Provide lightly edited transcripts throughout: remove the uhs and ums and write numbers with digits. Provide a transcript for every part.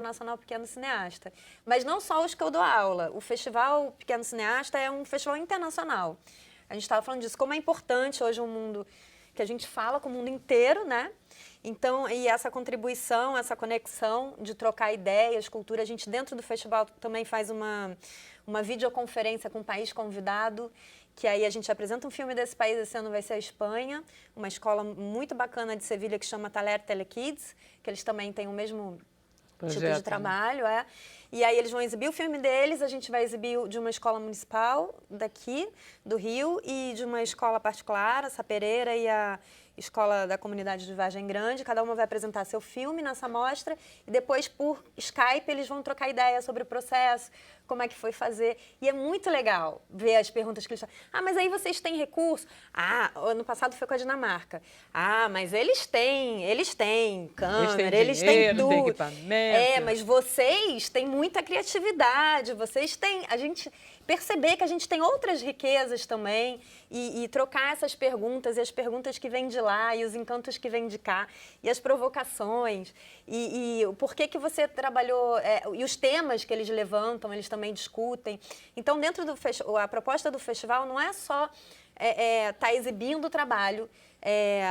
Nacional Pequeno Cineasta. Mas não só os que eu dou aula. O Festival Pequeno Cineasta é um festival internacional. A gente estava falando disso, como é importante hoje um mundo que a gente fala com o mundo inteiro, né? Então, e essa contribuição, essa conexão de trocar ideias, cultura, a gente dentro do festival também faz uma videoconferência com o país convidado, que aí a gente apresenta um filme desse país, esse ano vai ser a Espanha, uma escola muito bacana de Sevilha que chama Taller Telekids, que eles também têm o mesmo projeto, tipo de trabalho, né? E aí eles vão exibir o filme deles, a gente vai exibir de uma escola municipal daqui, do Rio, e de uma escola particular, a Sapereira e a Escola da Comunidade de Vargem Grande. Cada uma vai apresentar seu filme nessa mostra e depois, por Skype, eles vão trocar ideia sobre o processo, como é que foi fazer. E é muito legal ver as perguntas que eles fazem. Ah, mas aí vocês têm recurso? Ah, ano passado foi com a Dinamarca. Ah, mas eles têm câmera, eles têm tudo. Tem equipamento. Mas vocês têm muita criatividade, vocês têm... A gente perceber que a gente tem outras riquezas também e trocar essas perguntas e as perguntas que vêm de lá e os encantos que vêm de cá e as provocações e o porquê que você trabalhou e os temas que eles levantam, eles também discutem. Então, dentro do a proposta do festival não é só tá exibindo o trabalho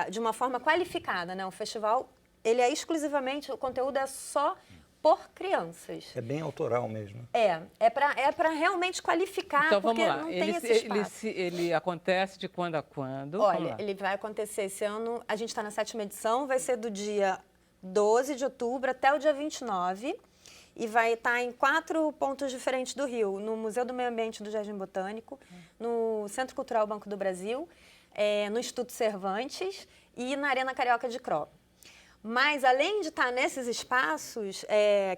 de uma forma qualificada, né? O festival, ele é exclusivamente, o conteúdo é só por crianças. É bem autoral mesmo. É para realmente qualificar, então, porque vamos lá. não tem esse espaço. Ele acontece de quando a quando? Olha, ele vai acontecer esse ano, a gente está na 7ª edição, vai ser do dia 12 de outubro até o dia 29, e vai estar em 4 pontos diferentes do Rio, no Museu do Meio Ambiente do Jardim Botânico, no Centro Cultural Banco do Brasil, no Instituto Cervantes e na Arena Carioca de Cro. Mas, além de estar nesses espaços,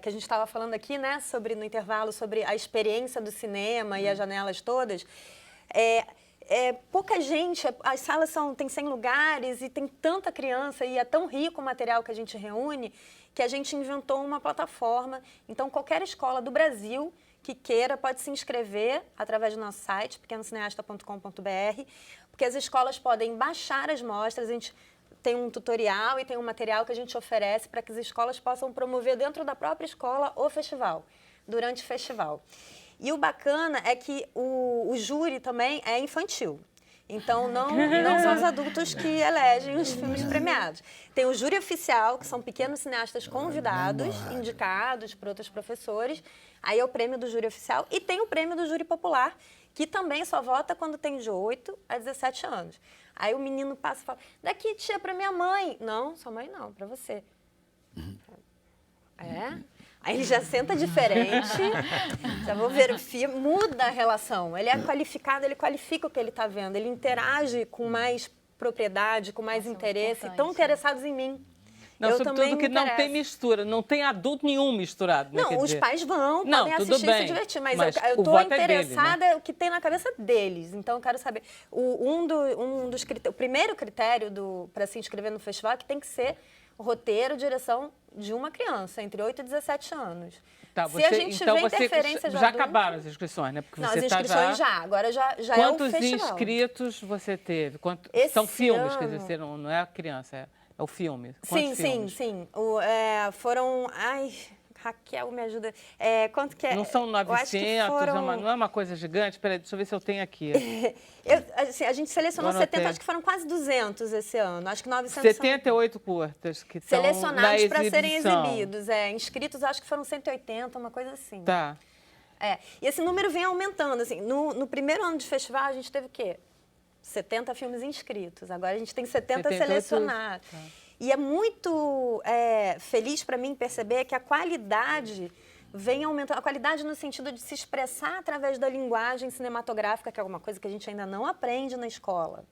que a gente estava falando aqui, né, no intervalo, sobre a experiência do cinema e as janelas todas, pouca gente, as salas têm 100 lugares e tem tanta criança e é tão rico o material que a gente reúne que a gente inventou uma plataforma. Então, qualquer escola do Brasil que queira pode se inscrever através do nosso site, pequenocineasta.com.br, porque as escolas podem baixar as mostras, a gente tem um tutorial e tem um material que a gente oferece para que as escolas possam promover dentro da própria escola o festival, durante o festival. E o bacana é que o júri também é infantil. Então, não são os adultos que elegem os filmes premiados. Tem o júri oficial, que são pequenos cineastas convidados, indicados por outros professores. Aí é o prêmio do júri oficial. E tem o prêmio do júri popular, que também só vota quando tem de 8 a 17 anos. Aí o menino passa e fala, daqui, tia, para minha mãe. Não, sua mãe não, para você. Aí ele já senta diferente, já vou ver o filme, muda a relação. Ele é qualificado, ele qualifica o que ele está vendo, ele interage com mais propriedade, com mais interesse. Estão interessados em mim. Não, sobretudo que não tem mistura, não tem adulto nenhum misturado. Não, os pais podem assistir e se divertir, mas eu estou interessada no que tem na cabeça deles. Então, eu quero saber. O primeiro critério para se inscrever no festival é que tem que ser o roteiro, direção de uma criança, entre 8 e 17 anos. Tá, se a gente tiver interferência já acabaram as inscrições, né? Porque não, você as inscrições agora já é o festival. Quantos inscritos você teve? São filmes, quer dizer, não é a criança, é o filme. Sim. Foram... Ai, Raquel, me ajuda. Quanto que é? Não são 900, não é uma coisa gigante? Peraí, deixa eu ver se eu tenho aqui. A gente selecionou 70, acho que foram quase 200 esse ano. Acho que 900 78 curtas que estão selecionados para serem exibidos. Inscritos, acho que foram 180, uma coisa assim. Tá. E esse número vem aumentando. Assim, no primeiro ano de festival, a gente teve o quê? 70 filmes inscritos. Agora a gente tem 70 selecionados. Tá. E é muito feliz para mim perceber que a qualidade vem aumentando. A qualidade no sentido de se expressar através da linguagem cinematográfica, que é alguma coisa que a gente ainda não aprende na escola,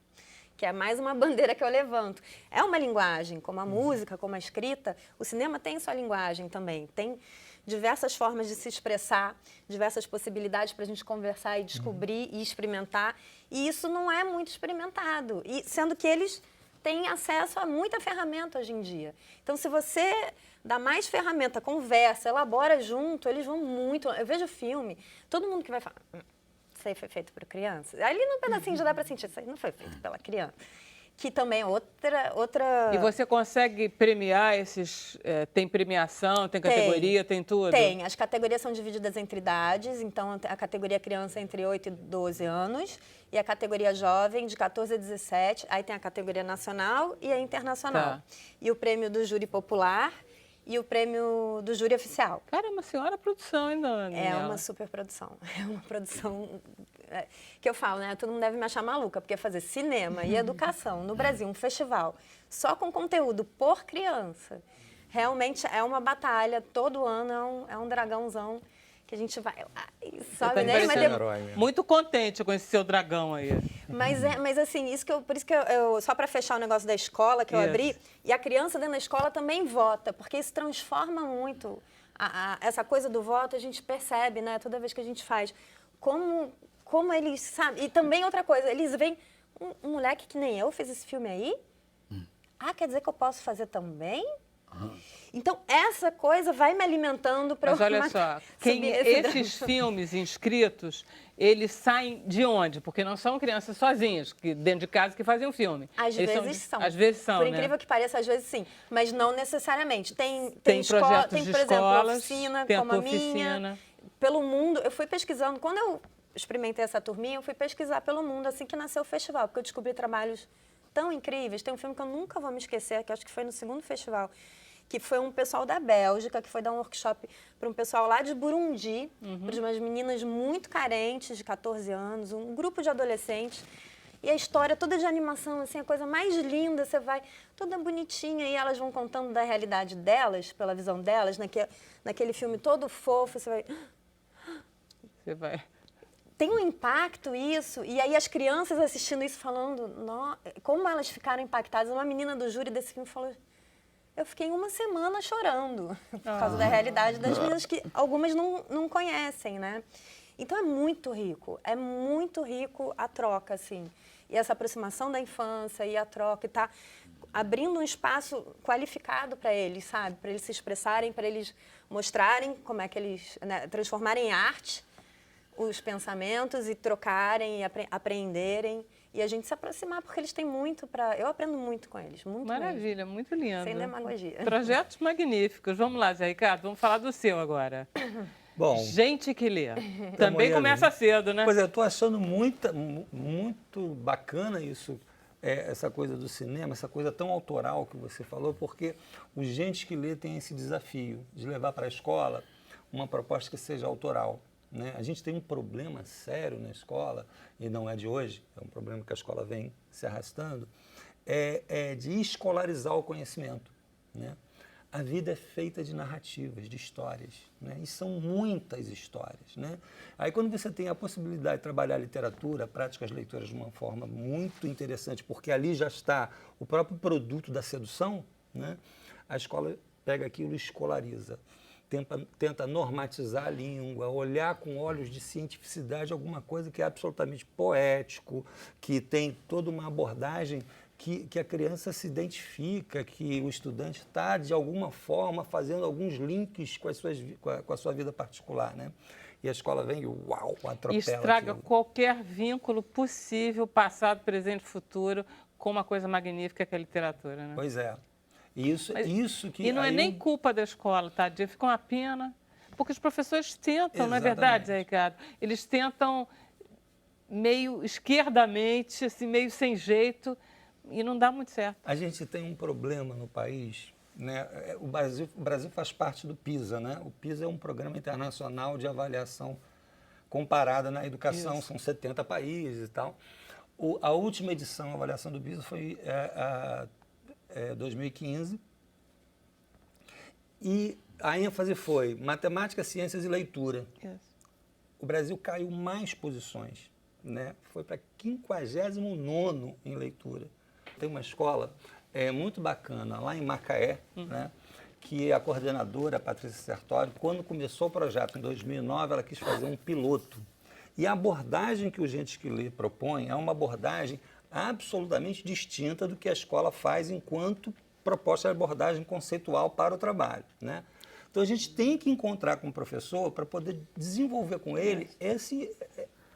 que é mais uma bandeira que eu levanto. É uma linguagem, como a música, como a escrita. O cinema tem sua linguagem também. Tem diversas formas de se expressar, diversas possibilidades para a gente conversar e descobrir e experimentar. E isso não é muito experimentado. E sendo que eles têm acesso a muita ferramenta hoje em dia. Então, se você dá mais ferramenta, conversa, elabora junto, eles vão muito... Eu vejo filme, todo mundo que vai falar, isso aí foi feito por criança. Ali no pedacinho já dá para sentir, isso aí não foi feito pela criança. que também é outra... E você consegue premiar esses... tem premiação, tem categoria, tem tudo? Tem. As categorias são divididas entre idades, então a categoria criança é entre 8 e 12 anos e a categoria jovem de 14 a 17. Aí tem a categoria nacional e a internacional. Tá. E o prêmio do júri popular e o prêmio do júri oficial. Cara, é uma senhora produção ainda, Daniela. É uma super produção. É uma produção que eu falo, né? Todo mundo deve me achar maluca, porque fazer cinema e educação no Brasil, um festival, só com conteúdo por criança, realmente é uma batalha. Todo ano é um dragãozão que a gente vai lá e sobe nele. Muito contente com esse seu dragão aí. Mas assim, por isso que eu só para fechar o negócio da escola que eu abri, e a criança dentro da escola também vota, porque isso transforma muito. Essa coisa do voto a gente percebe, né? Toda vez que a gente faz. Como eles sabem. E também outra coisa, eles veem um moleque que nem eu fez esse filme aí. Ah, quer dizer que eu posso fazer também? Então, essa coisa vai me alimentando para eu... Mas olha só, esses filmes inscritos, eles saem de onde? Porque não são crianças sozinhas, que dentro de casa, que fazem um filme. Às vezes são. Às vezes são, Por incrível que pareça, às vezes sim. Mas não necessariamente. Tem projetos de por exemplo, escolas, oficina tem como a oficina. minha. Pelo mundo, eu fui pesquisando. Quando eu experimentei essa turminha, eu fui pesquisar pelo mundo assim que nasceu o festival, porque eu descobri trabalhos tão incríveis. Tem um filme que eu nunca vou me esquecer, que acho que foi no segundo festival, que foi um pessoal da Bélgica, que foi dar um workshop para um pessoal lá de Burundi, para umas meninas muito carentes, de 14 anos, um grupo de adolescentes. E a história toda de animação, assim, a coisa mais linda, você vai toda bonitinha e elas vão contando da realidade delas, pela visão delas, naquele filme todo fofo, você vai... Tem um impacto isso, e aí as crianças assistindo isso falando, como elas ficaram impactadas. Uma menina do júri desse filme falou... Eu fiquei uma semana chorando por causa da realidade das meninas que algumas não conhecem, né? Então é muito rico a troca, assim. E essa aproximação da infância e a troca, e tá abrindo um espaço qualificado para eles, sabe? Para eles se expressarem, para eles mostrarem como é que eles... né, transformarem em arte os pensamentos e trocarem e aprenderem. E a gente se aproximar, porque eles têm muito para... Eu aprendo muito com eles, muito Maravilha, mesmo. muito lindo. Sem demagogia. Projetos magníficos. Vamos lá, Zé Ricardo, vamos falar do seu agora. Bom, Gente que lê. Também começa cedo, né? Pois é, eu estou achando muito bacana isso, essa coisa do cinema, essa coisa tão autoral que você falou, porque o Gente que Lê tem esse desafio de levar para a escola uma proposta que seja autoral. Né? A gente tem um problema sério na escola, e não é de hoje, é um problema que a escola vem se arrastando, de escolarizar o conhecimento. Né? A vida é feita de narrativas, de histórias, né? E são muitas histórias. Né? Aí quando você tem a possibilidade de trabalhar literatura, práticas leitoras de uma forma muito interessante, porque ali já está o próprio produto da sedução, né? A escola pega aquilo e escolariza. Tenta normatizar a língua, olhar com olhos de cientificidade alguma coisa que é absolutamente poético, que tem toda uma abordagem que a criança se identifica, que o estudante está, de alguma forma, fazendo alguns links com a sua vida particular. Né? E a escola vem e, uau, atropela. Estraga qualquer vínculo possível, passado, presente, futuro, com uma coisa magnífica que é a literatura. Né? Pois é. Isso que... E não é nem culpa da escola, tá? Fica uma pena, porque os professores tentam, não é verdade, Zé Ricardo? Eles tentam meio esquerdamente, assim, meio sem jeito, e não dá muito certo. A gente tem um problema no país, né? O Brasil faz parte do PISA, né? O PISA é um programa internacional de avaliação comparada na educação, Isso. São 70 países e tal. A última edição, a avaliação do PISA foi 2015, e a ênfase foi matemática, ciências e leitura. Yes. O Brasil caiu mais posições, né? Foi para 59º em leitura. Tem uma escola muito bacana lá em Macaé, né? Que a coordenadora, a Patrícia Sertório, quando começou o projeto em 2009, ela quis fazer um piloto. E a abordagem que o Gente que Lê propõe é uma abordagem absolutamente distinta do que a escola faz enquanto proposta de abordagem conceitual para o trabalho. Né? Então, a gente tem que encontrar com o professor para poder desenvolver com ele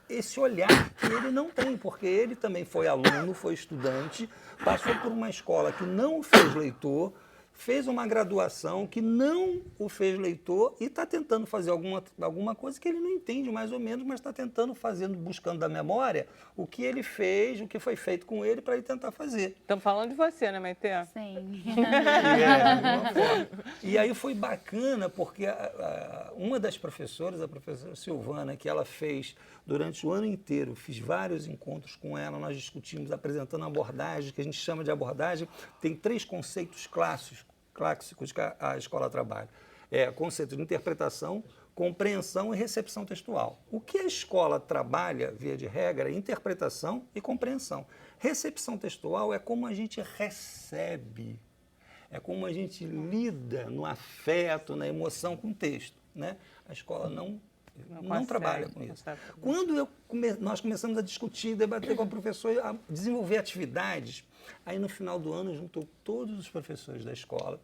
esse olhar que ele não tem, porque ele também foi aluno, foi estudante, passou por uma escola que não o fez leitor, fez uma graduação que não o fez leitor e está tentando fazer alguma coisa que ele não entende mais ou menos, mas está tentando fazer, buscando da memória o que ele fez, o que foi feito com ele para ele tentar fazer. Estamos falando de você, né, Maite? Sim. De alguma forma. E aí foi bacana porque uma das professoras, a professora Silvana, que ela fez durante o ano inteiro, fiz vários encontros com ela, nós discutimos, apresentando abordagem, que a gente chama de abordagem, tem 3 conceitos clássicos que a escola trabalha. Conceito de interpretação, compreensão e recepção textual. O que a escola trabalha, via de regra, é interpretação e compreensão. Recepção textual é como a gente recebe, é como a gente lida no afeto, na emoção com o texto, né? A escola não trabalha com isso. Quando nós começamos a discutir, debater com a professora, a desenvolver atividades, aí no final do ano juntou todos os professores da escola,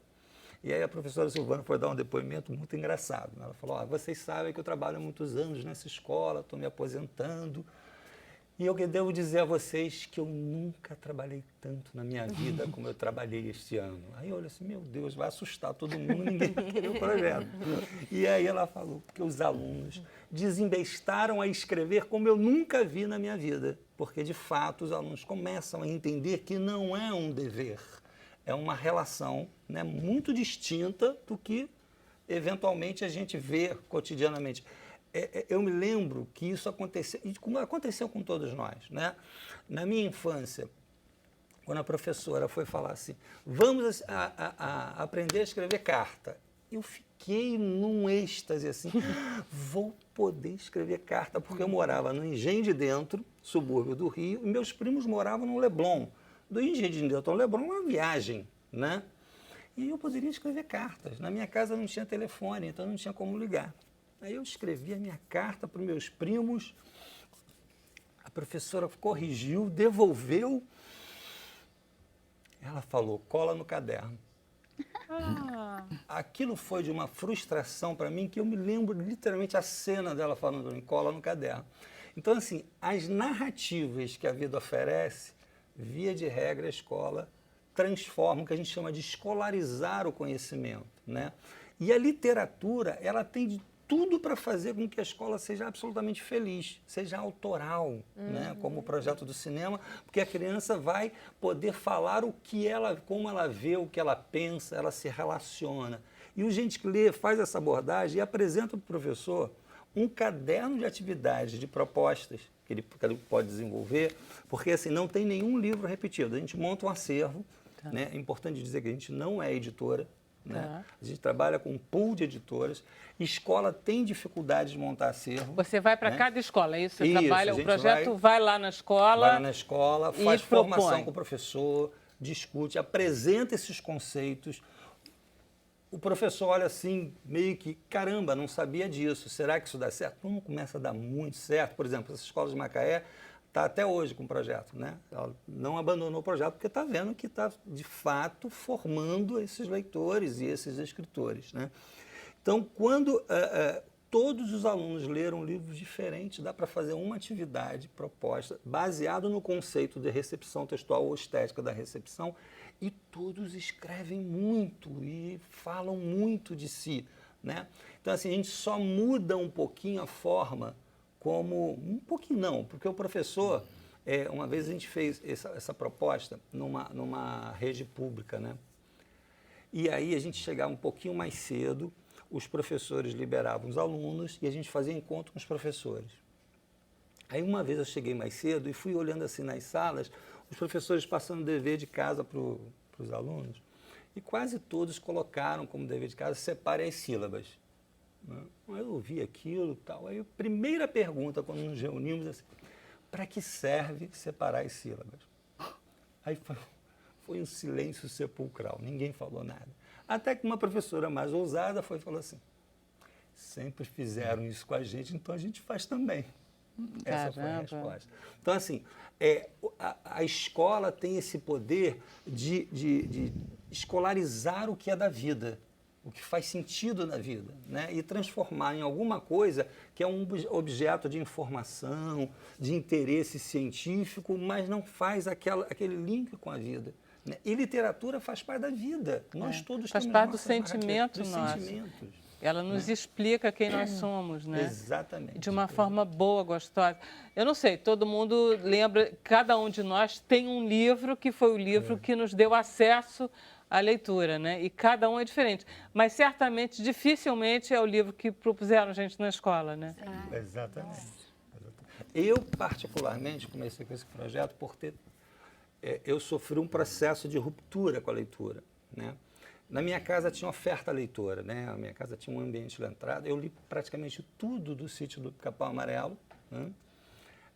e aí a professora Silvana foi dar um depoimento muito engraçado. Ela falou, vocês sabem que eu trabalho há muitos anos nessa escola, estou me aposentando, e eu devo dizer a vocês que eu nunca trabalhei tanto na minha vida como eu trabalhei este ano. Aí eu olhei assim, meu Deus, vai assustar todo mundo, ninguém vai querer o projeto. E aí ela falou que os alunos desembestaram a escrever como eu nunca vi na minha vida. Porque, de fato, os alunos começam a entender que não é um dever, é uma relação, né, muito distinta do que, eventualmente, a gente vê cotidianamente. Eu me lembro que isso aconteceu, e aconteceu com todos nós, né? Na minha infância, quando a professora foi falar assim, vamos aprender a escrever carta, eu fiquei num êxtase assim, vou poder escrever carta, porque eu morava no Engenho de Dentro, subúrbio do Rio, e meus primos moravam no Leblon. Do Engenho de Dentro ao Leblon, uma viagem, né? E eu poderia escrever cartas. Na minha casa não tinha telefone, então não tinha como ligar. Aí eu escrevi a minha carta para os meus primos, a professora corrigiu, devolveu, ela falou, cola no caderno. Aquilo foi de uma frustração para mim, que eu me lembro literalmente a cena dela falando em cola no caderno. Então, assim, as narrativas que a vida oferece, via de regra, a escola transforma, o que a gente chama de escolarizar o conhecimento, né? E a literatura, ela tem de tudo para fazer com que a escola seja absolutamente feliz, seja autoral, né? Como o projeto do cinema, porque a criança vai poder falar como ela vê, o que ela pensa, ela se relaciona. E o gente que lê faz essa abordagem e apresenta para o professor um caderno de atividades, de propostas que ele pode desenvolver, porque assim, não tem nenhum livro repetido. A gente monta um acervo, né? É importante dizer que a gente não é editora, né? A gente trabalha com um pool de editoras. Escola tem dificuldade de montar acervo. Você vai para, né, cada escola, é isso? Você isso, trabalha, o projeto vai lá na escola. Vai lá na escola, faz formação com o professor, discute, apresenta esses conceitos. O professor olha assim, meio que, caramba, não sabia disso. Será que isso dá certo? Não começa a dar muito certo. Por exemplo, essa escola de Macaé está até hoje com o projeto, né? Ela não abandonou o projeto porque está vendo que está, de fato, formando esses leitores e esses escritores, né? Então, quando todos os alunos leram livros diferentes, dá para fazer uma atividade proposta baseada no conceito de recepção textual ou estética da recepção, e todos escrevem muito e falam muito de si, né? Então, assim, a gente só muda um pouquinho a forma como... Um pouquinho não, porque o professor... uma vez a gente fez essa proposta numa rede pública, né? E aí a gente chegava um pouquinho mais cedo, os professores liberavam os alunos e a gente fazia encontro com os professores. Aí uma vez eu cheguei mais cedo e fui olhando assim nas salas, os professores passando dever de casa para os alunos, e quase todos colocaram como dever de casa, separe as sílabas. Né? Eu ouvi aquilo e tal. Aí a primeira pergunta, quando nos reunimos, assim, para que serve separar as sílabas? Aí foi um silêncio sepulcral, ninguém falou nada. Até que uma professora mais ousada falou assim, sempre fizeram isso com a gente, então a gente faz também. Essa foi a resposta. Então, assim, a escola tem esse poder de escolarizar o que é da vida, o que faz sentido na vida, né? E transformar em alguma coisa que é um objeto de informação, de interesse científico, mas não faz aquele link com a vida. Né? E literatura faz parte da vida. Nós todos faz temos parte do nossas sentimento dos nosso. sentimentos. Ela nos explica quem nós somos, né? Exatamente. De uma forma boa, gostosa. Eu não sei, todo mundo lembra, cada um de nós tem um livro que foi o livro que nos deu acesso à leitura, né? E cada um é diferente. Mas certamente, dificilmente é o livro que propuseram a gente na escola, né? Exatamente. Eu, particularmente, comecei com esse projeto por ter... eu sofri um processo de ruptura com a leitura, né? Na minha casa tinha oferta leitora, né? A minha casa tinha um ambiente de entrada. Eu li praticamente tudo do Sítio do Pica-Pau Amarelo, né?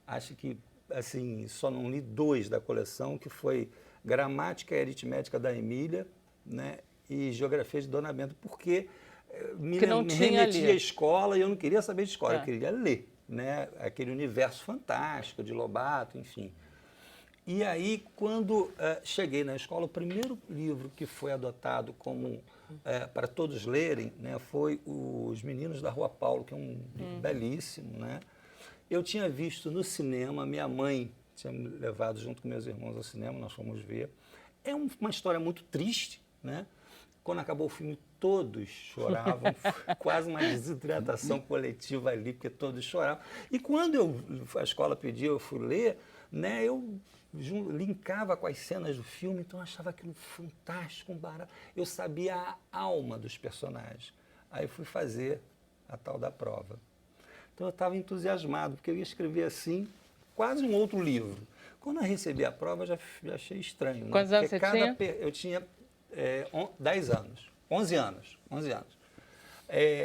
Acho que, assim, só não li 2 da coleção, que foi Gramática e Aritmética da Emília, né? E Geografia de Dona Benta, porque me remetia à escola e eu não queria saber de escola, eu queria ler, né? Aquele universo fantástico de Lobato, enfim. E aí, quando cheguei na escola, o primeiro livro que foi adotado como para todos lerem, né, foi Os Meninos da Rua Paulo, que é um livro belíssimo, né? Eu tinha visto no cinema, minha mãe tinha me levado junto com meus irmãos ao cinema, nós fomos ver. É uma história muito triste, né? Quando acabou o filme, todos choravam, foi quase uma desidratação coletiva ali, porque todos choravam. E quando a escola pediu, eu fui ler, né, eu linkava com as cenas do filme, então eu achava aquilo fantástico, barato. Eu sabia a alma dos personagens. Aí fui fazer a tal da prova. Então eu estava entusiasmado, porque eu ia escrever assim, quase um outro livro. Quando eu recebi a prova, já achei estranho. Quantos anos você tinha? Eu tinha 10 anos, 11 anos.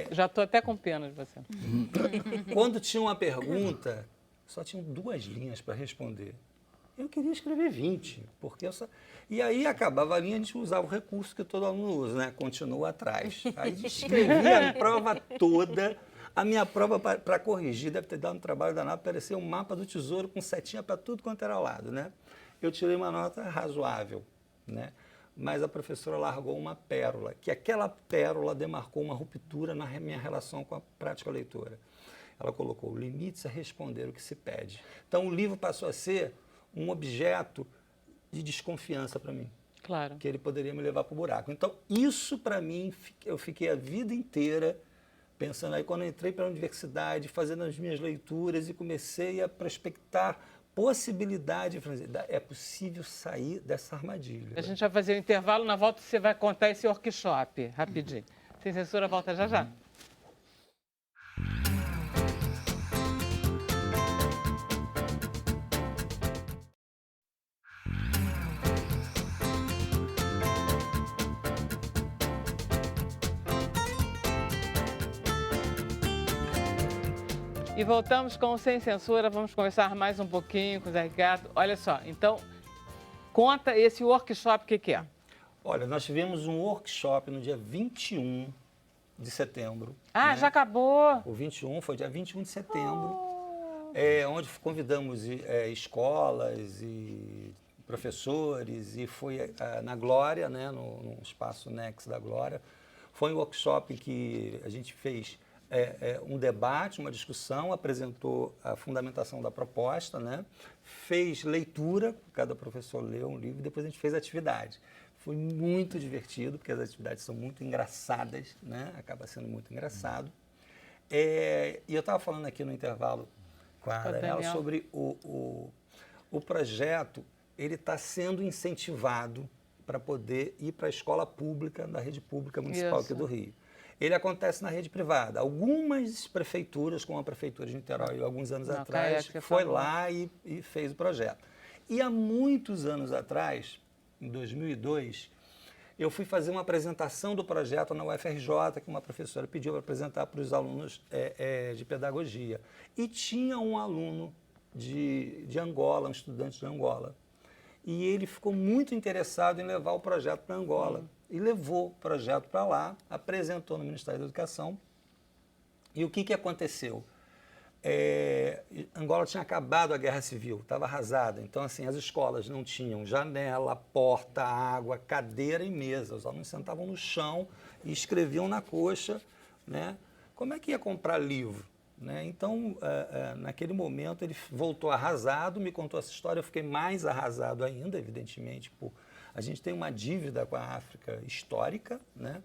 Já estou até com pena de você. Quando tinha uma pergunta, só tinham 2 linhas para responder. Eu queria escrever 20, porque eu só... E aí acabava a linha, a gente usava o recurso que todo aluno usa, né? Continua atrás. Aí escrevia a prova toda. A minha prova para corrigir deve ter dado um trabalho danado, parecia um mapa do tesouro com setinha para tudo quanto era lado, né? Eu tirei uma nota razoável, né? Mas a professora largou uma pérola, que aquela pérola demarcou uma ruptura na minha relação com a prática leitora. Ela colocou limites a responder o que se pede. Então o livro passou a ser um objeto de desconfiança para mim. Claro. Que ele poderia me levar para o buraco. Então, isso para mim, eu fiquei a vida inteira pensando aí, quando eu entrei para a universidade, fazendo as minhas leituras e comecei a prospectar possibilidade, é possível sair dessa armadilha. A gente vai fazer o intervalo, na volta você vai contar esse workshop, rapidinho. Sem Censura, volta já já. E voltamos com o Sem Censura, vamos conversar mais um pouquinho com o Zé Ricardo. Olha só, então, conta esse workshop, o que é? Olha, nós tivemos um workshop no dia 21 de setembro. Ah, né? já acabou? O 21 foi dia 21 de setembro, onde convidamos escolas e professores, e foi na Glória, né, no espaço Nex da Glória. Foi um workshop que a gente fez um debate, uma discussão, apresentou a fundamentação da proposta, né? Fez leitura, cada professor leu um livro, e depois a gente fez atividade. Foi muito divertido, porque as atividades são muito engraçadas, né? Acaba sendo muito engraçado. E eu estava falando aqui no intervalo com a Daniela sobre o projeto, ele está sendo incentivado para poder ir para a escola pública, da rede pública municipal aqui do Rio. Ele acontece na rede privada. Algumas prefeituras, como a Prefeitura de Niterói, alguns anos atrás, foi lá e fez o projeto. E há muitos anos atrás, em 2002, eu fui fazer uma apresentação do projeto na UFRJ, que uma professora pediu para apresentar para os alunos de pedagogia. E tinha um aluno de Angola, um estudante de Angola. E ele ficou muito interessado em levar o projeto para Angola. E levou o projeto para lá, apresentou no Ministério da Educação. E o que aconteceu? Angola tinha acabado a Guerra Civil, estava arrasada. Então, assim, as escolas não tinham janela, porta, água, cadeira e mesa. Os alunos sentavam no chão e escreviam na coxa, né? Como é que ia comprar livro? Né? Então, naquele momento, ele voltou arrasado, me contou essa história, eu fiquei mais arrasado ainda, evidentemente, a gente tem uma dívida com a África histórica, né?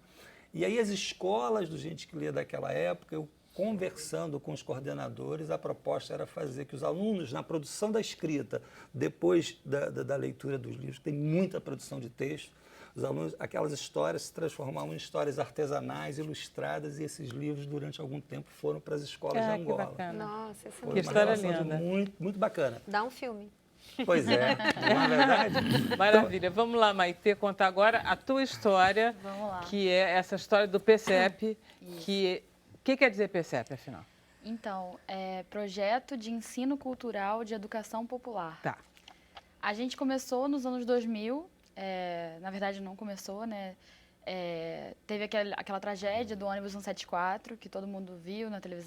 E aí as escolas do Gente que Lê daquela época, eu conversando com os coordenadores, a proposta era fazer que os alunos, na produção da escrita, depois da leitura dos livros, tem muita produção de texto, os alunos, aquelas histórias se transformavam em histórias artesanais, ilustradas, e esses livros, durante algum tempo, foram para as escolas de Angola. Que bacana. Nossa, isso é Foi Que muito uma história relação linda. muito bacana. Dá um filme. Pois é, não é verdade? Maravilha. Vamos lá, Maitê, contar agora a tua história, Vamos lá. que é essa história do PCEP, que... O que quer dizer PCEP, afinal? Então, é Projeto de Ensino Cultural de Educação Popular. Tá. A gente começou nos anos 2000, na verdade não começou, né? Teve aquela tragédia do ônibus 174, que todo mundo viu na televisão.